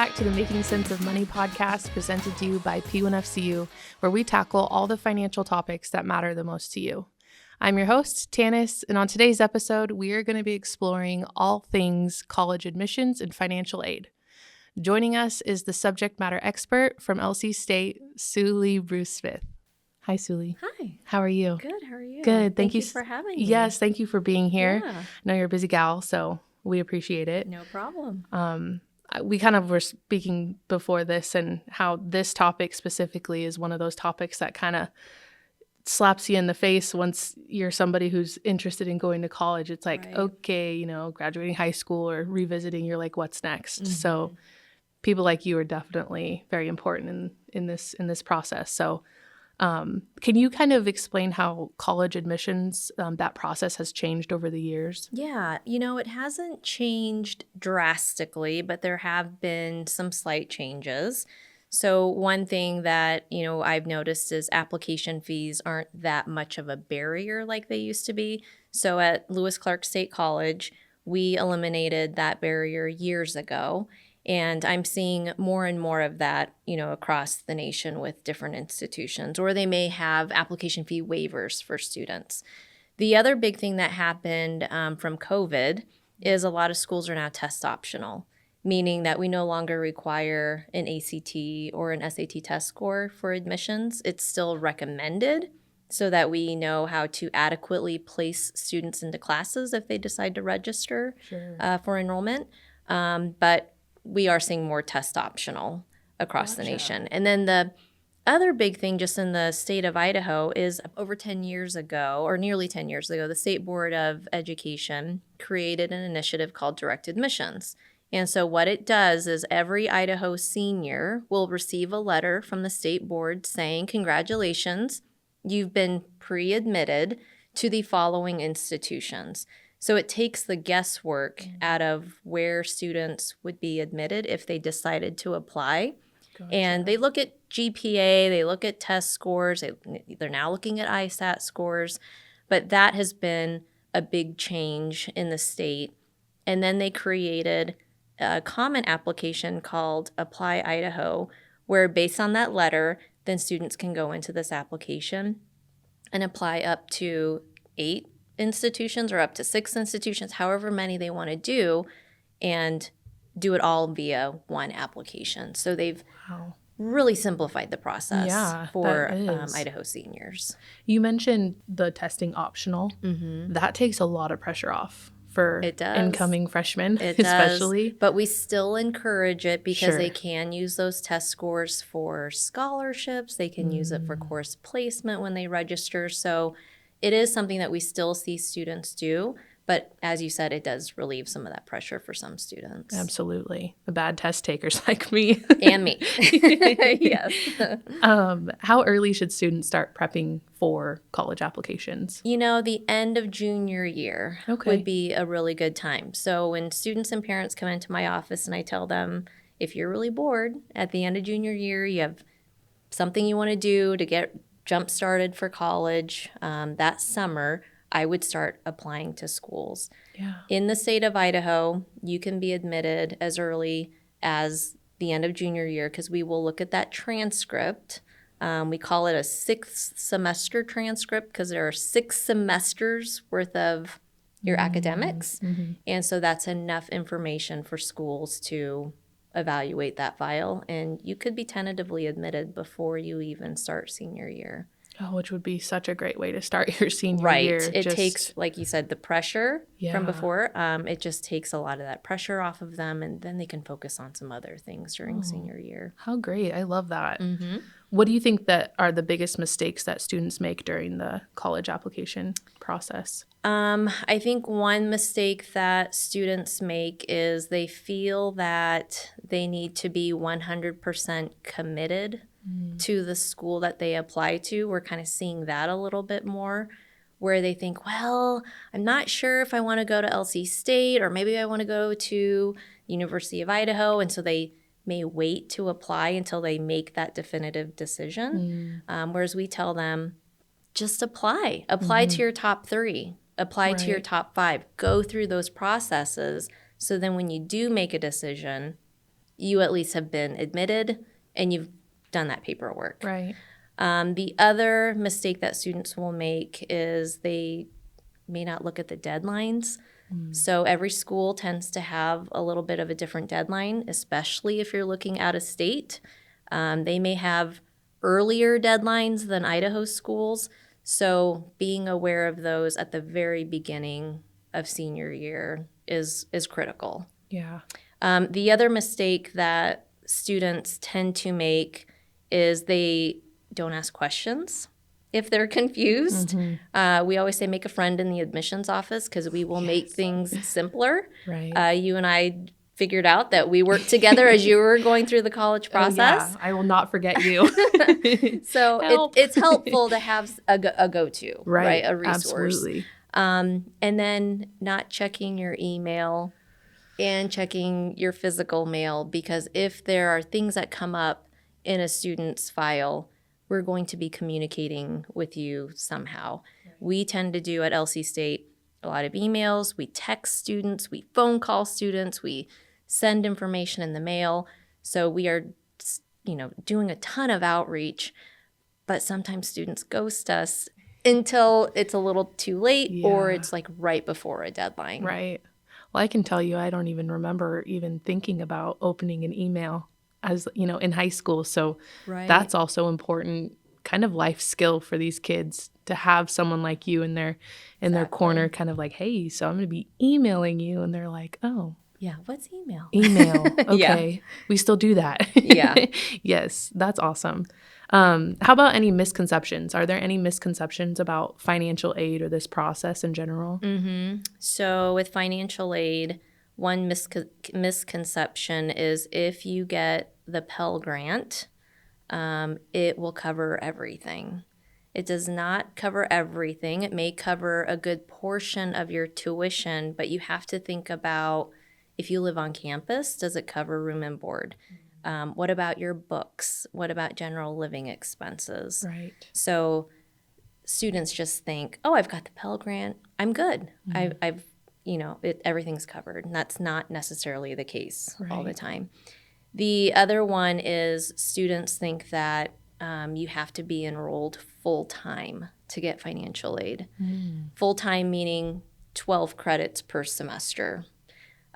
back to the Making Sense of Money podcast presented to you by P1FCU, where we tackle all the financial topics that matter the most to you. I'm your host, Tanis, and on today's episode, we are going to be exploring all things college admissions and financial aid. Joining us is the subject matter expert from LC State, Soo Lee Bruce-Smith. Hi, Soo Lee. Hi. How are you? Good. How are you? Good. Thank you for having me. Yes, thank you for being here. Yeah. I know you're a busy gal, so we appreciate it. No problem. We kind of were speaking before this and how this topic specifically is one of those topics that kind of slaps you in the face once you're somebody who's interested in going to college. It's like, Right. okay, graduating high school or revisiting, you're like, what's next? Mm-hmm. So people like you are definitely very important in this process. So can you kind of explain how college admissions, that process has changed over the years? Yeah. It hasn't changed drastically, but there have been some slight changes. So one thing that, I've noticed is application fees aren't that much of a barrier like they used to be. So at Lewis Clark State College, we eliminated that barrier years ago. And I'm seeing more and more of that, across the nation with different institutions, or they may have application fee waivers for students. The other big thing that happened from COVID is a lot of schools are now test optional, meaning that we no longer require an ACT or an SAT test score for admissions. It's still recommended so that we know how to adequately place students into classes if they decide to register for enrollment. But we are seeing more test optional across the nation. And then the other big thing just in the state of Idaho is over 10 years ago, or nearly 10 years ago, the State Board of Education created an initiative called Direct Admissions. And so what it does is every Idaho senior will receive a letter from the state board saying, congratulations, you've been pre-admitted to the following institutions. So it takes the guesswork out of where students would be admitted if they decided to apply. Gotcha. And they look at GPA, they look at test scores, they're now looking at ISAT scores, but that has been a big change in the state. And then they created a common application called Apply Idaho, where based on that letter, then students can go into this application and apply up to 8 institutions or up to 6 institutions, however many they want to do, and do it all via one application. So they've really simplified the process for Idaho seniors. You mentioned the testing optional. Mm-hmm. That takes a lot of pressure off for incoming freshmen, especially. But we still encourage it because they can use those test scores for scholarships. They can use it for course placement when they register. So it is something that we still see students do, but as you said, it does relieve some of that pressure for some students. Absolutely. The bad test takers like me. And me. Yes. How early should students start prepping for college applications? The end of junior year would be a really good time. So when students and parents come into my office and I tell them, if you're really bored at the end of junior year, you have something you want to do to get jump-started for college, that summer, I would start applying to schools. Yeah. In the state of Idaho, you can be admitted as early as the end of junior year because we will look at that transcript. We call it a 6th semester transcript because there are 6 semesters worth of your academics. Mm-hmm. And so that's enough information for schools to evaluate that file, and you could be tentatively admitted before you even start senior year. Oh, which would be such a great way to start your senior year. Right. It takes, like you said, the pressure from before. It just takes a lot of that pressure off of them, and then they can focus on some other things during senior year. How great. I love that. Mm-hmm. What do you think that are the biggest mistakes that students make during the college application process? I think one mistake that students make is they feel that they need to be 100% committed to the school that they apply to. We're kind of seeing that a little bit more, where they think, well, I'm not sure if I want to go to LC State, or maybe I want to go to University of Idaho. And so they may wait to apply until they make that definitive decision. Whereas we tell them, just apply to your top 3, apply to your top 5, go through those processes. So then when you do make a decision, you at least have been admitted and you've done that paperwork. Right. The other mistake that students will make is they may not look at the deadlines. So every school tends to have a little bit of a different deadline, especially if you're looking out of state. They may have earlier deadlines than Idaho schools. So being aware of those at the very beginning of senior year is critical. Yeah. The other mistake that students tend to make is they don't ask questions if they're confused. We always say make a friend in the admissions office because we will make things simpler. Right. You and I figured out that we worked together as you were going through the college process. Yeah, I will not forget you. So it's helpful to have a go-to, right? A resource. Absolutely. And then not checking your email and checking your physical mail, because if there are things that come up in a student's file, we're going to be communicating with you somehow. We tend to do at LC State a lot of emails. We text students. We phone call students. We send information in the mail. So we are, doing a ton of outreach, but sometimes students ghost us until it's a little too late or it's like right before a deadline. Right. Well, I can tell you, I don't even remember even thinking about opening an email as, in high school. So that's also important kind of life skill for these kids to have someone like you in their corner, kind of like, hey, so I'm going to be emailing you. And they're like, oh. Yeah, what's email? Email. Okay. We still do that. Yeah. Yes, that's awesome. How about any misconceptions? Are there any misconceptions about financial aid or this process in general? So with financial aid, one misconception is if you get the Pell Grant, it will cover everything. It does not cover everything. It may cover a good portion of your tuition, but you have to think about if you live on campus, does it cover room and board? What about your books? What about general living expenses? Right. So students just think, oh, I've got the Pell Grant. I'm good. I've everything's covered. And that's not necessarily the case all the time. The other one is students think that you have to be enrolled full-time to get financial aid. Full-time meaning 12 credits per semester.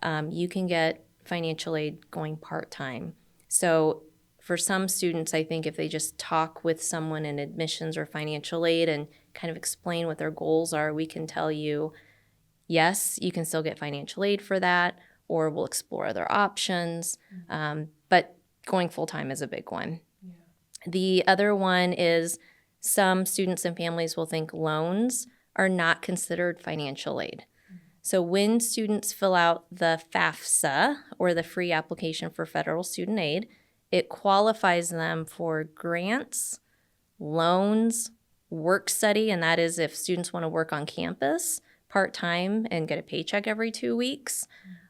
You can get financial aid going part-time. So for some students, I think if they just talk with someone in admissions or financial aid and kind of explain what their goals are, we can tell you, yes, you can still get financial aid for that, or we'll explore other options. But going full-time is a big one. Yeah. The other one is some students and families will think loans are not considered financial aid. So when students fill out the FAFSA, or the free application for federal student aid, it qualifies them for grants, loans, work study, and that is if students want to work on campus part-time and get a paycheck every 2 weeks,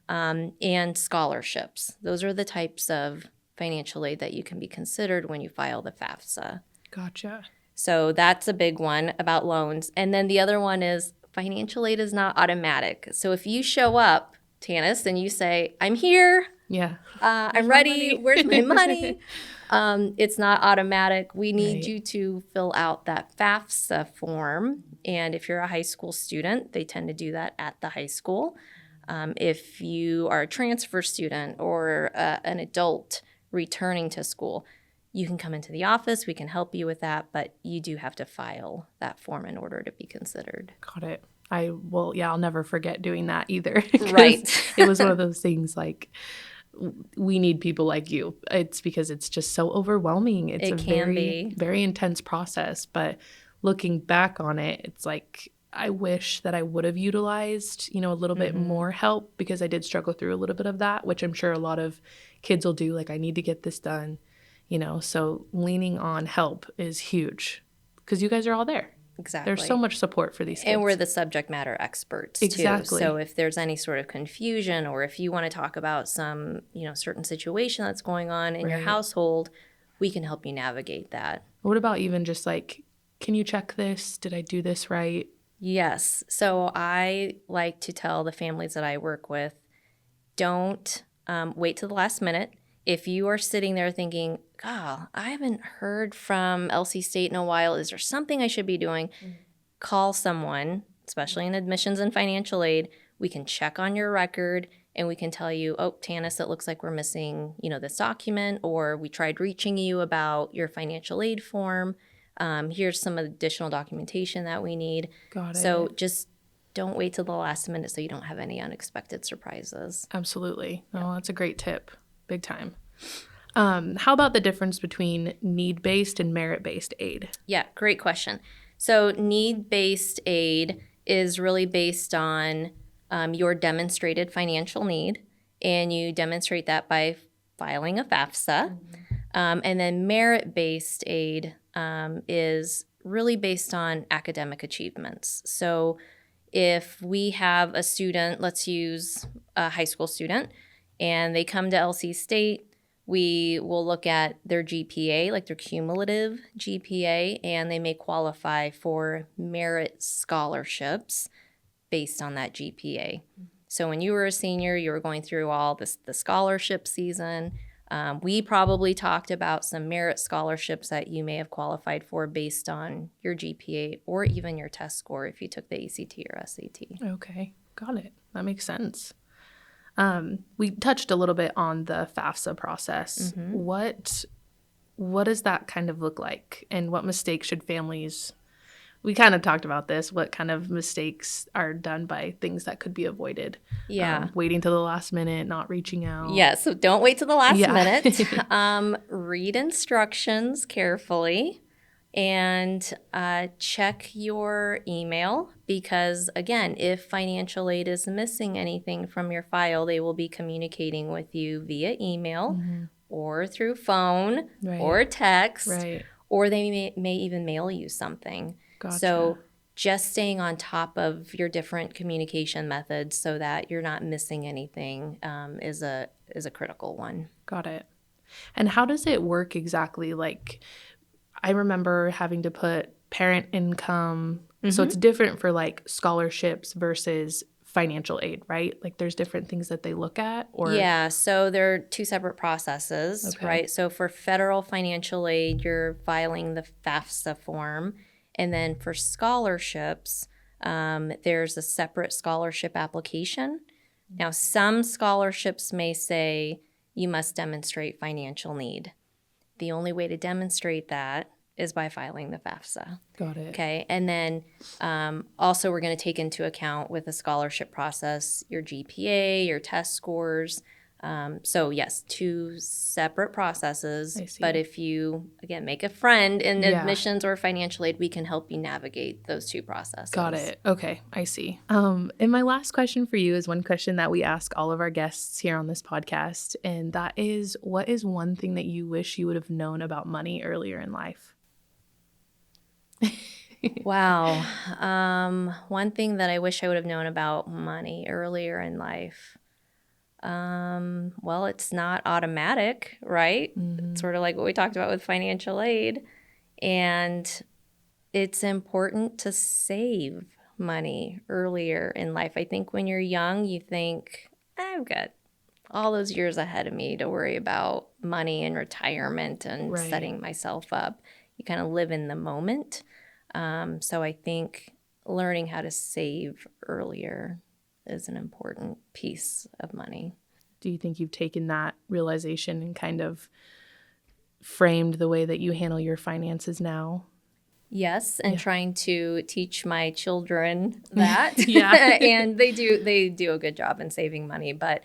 and scholarships. Those are the types of financial aid that you can be considered when you file the FAFSA. Gotcha. So that's a big one about loans. And then the other one is financial aid is not automatic. So if you show up, Tanis, and you say, I'm here, I'm ready, where's my money? It's not automatic. We need you to fill out that FAFSA form. And if you're a high school student, they tend to do that at the high school. If you are a transfer student or an adult returning to school, you can come into the office. We can help you with that, but you do have to file that form in order to be considered. Got it. I'll never forget doing that either. Right. It was one of those things like, we need people like you. It's because it's just so overwhelming. It's very intense process. But looking back on it, it's like, I wish that I would have utilized, a little bit more help, because I did struggle through a little bit of that, which I'm sure a lot of kids will do. Like, I need to get this done, so leaning on help is huge because you guys are all there. Exactly. There's so much support for these kids. And we're the subject matter experts, exactly. too. So if there's any sort of confusion, or if you want to talk about some, certain situation that's going on in your household, we can help you navigate that. What about even just like, can you check this? Did I do this right? Yes. So I like to tell the families that I work with, don't wait till the last minute. if you are sitting there thinking, God, I haven't heard from LC State in a while, is there something I should be doing? Call someone, especially in admissions and financial aid. We can check on your record and we can tell you, oh, Tanis, it looks like we're missing, this document, or we tried reaching you about your financial aid form. Here's some additional documentation that we need. Got it. So just don't wait till the last minute so you don't have any unexpected surprises. Absolutely. Oh, that's a great tip. Big time. How about the difference between need-based and merit-based aid? Yeah, great question. So need-based aid is really based on your demonstrated financial need, and you demonstrate that by filing a FAFSA. And then merit-based aid is really based on academic achievements. So if we have a student, let's use a high school student, and they come to LC State, we will look at their GPA, like their cumulative GPA, and they may qualify for merit scholarships based on that GPA. So when you were a senior, you were going through all the scholarship season. We probably talked about some merit scholarships that you may have qualified for based on your GPA or even your test score if you took the ACT or SAT. Okay, got it. That makes sense. We touched a little bit on the FAFSA process. What does that kind of look like, and what mistakes should families? We kind of talked about this. What kind of mistakes are done by things that could be avoided? Yeah. Waiting till the last minute, not reaching out. Yeah, so don't wait till the last minute. Read instructions carefully and check your email because, again, if financial aid is missing anything from your file, they will be communicating with you via email or through phone or text, or they may even mail you something. Gotcha. So just staying on top of your different communication methods so that you're not missing anything is a critical one. Got it. And how does it work exactly? Like, I remember having to put parent income. So it's different for like scholarships versus financial aid, right? Like there's different things that they look at, or yeah, so they're two separate processes, right? So for federal financial aid, you're filing the FAFSA form. And then for scholarships, there's a separate scholarship application. Now, some scholarships may say you must demonstrate financial need. The only way to demonstrate that is by filing the FAFSA. Got it. Okay. And then also we're going to take into account with the scholarship process your GPA, your test scores. So yes, two separate processes, but if you, again, make a friend in admissions or financial aid, we can help you navigate those two processes. Got it. Okay, I see. And my last question for you is one question that we ask all of our guests here on this podcast, and that is, what is one thing that you wish you would have known about money earlier in life? Wow. One thing that I wish I would have known about money earlier in life. Well, it's not automatic, right? It's sort of like what we talked about with financial aid. And it's important to save money earlier in life. I think when you're young, you think, I've got all those years ahead of me to worry about money and retirement and setting myself up. You kind of live in the moment. So I think learning how to save earlier is an important piece of money. Do you think you've taken that realization and kind of framed the way that you handle your finances now? Yes, and trying to teach my children that. And they do a good job in saving money. But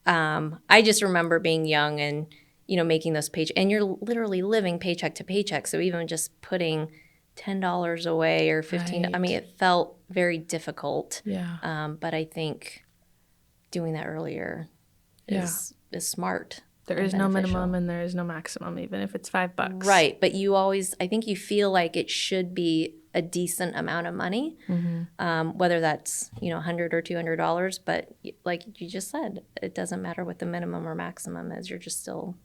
I just remember being young and, making those and you're literally living paycheck to paycheck. So even just putting $10 away or $15, I mean, it felt very difficult. But I think doing that earlier is smart. There is no minimum and there is no maximum, even if it's $5. Right. But I think you feel like it should be a decent amount of money, whether that's, $100 or $200. But like you just said, it doesn't matter what the minimum or maximum is. You're just still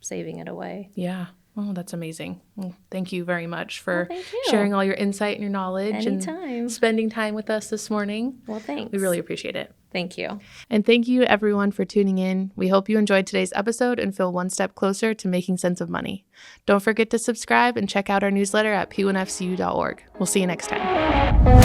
saving it away. Yeah. Oh, that's amazing. Well, thank you very much for sharing all your insight and your knowledge and spending time with us this morning. Well, thanks. We really appreciate it. Thank you. And thank you, everyone, for tuning in. We hope you enjoyed today's episode and feel one step closer to making sense of money. Don't forget to subscribe and check out our newsletter at p1fcu.org. We'll see you next time.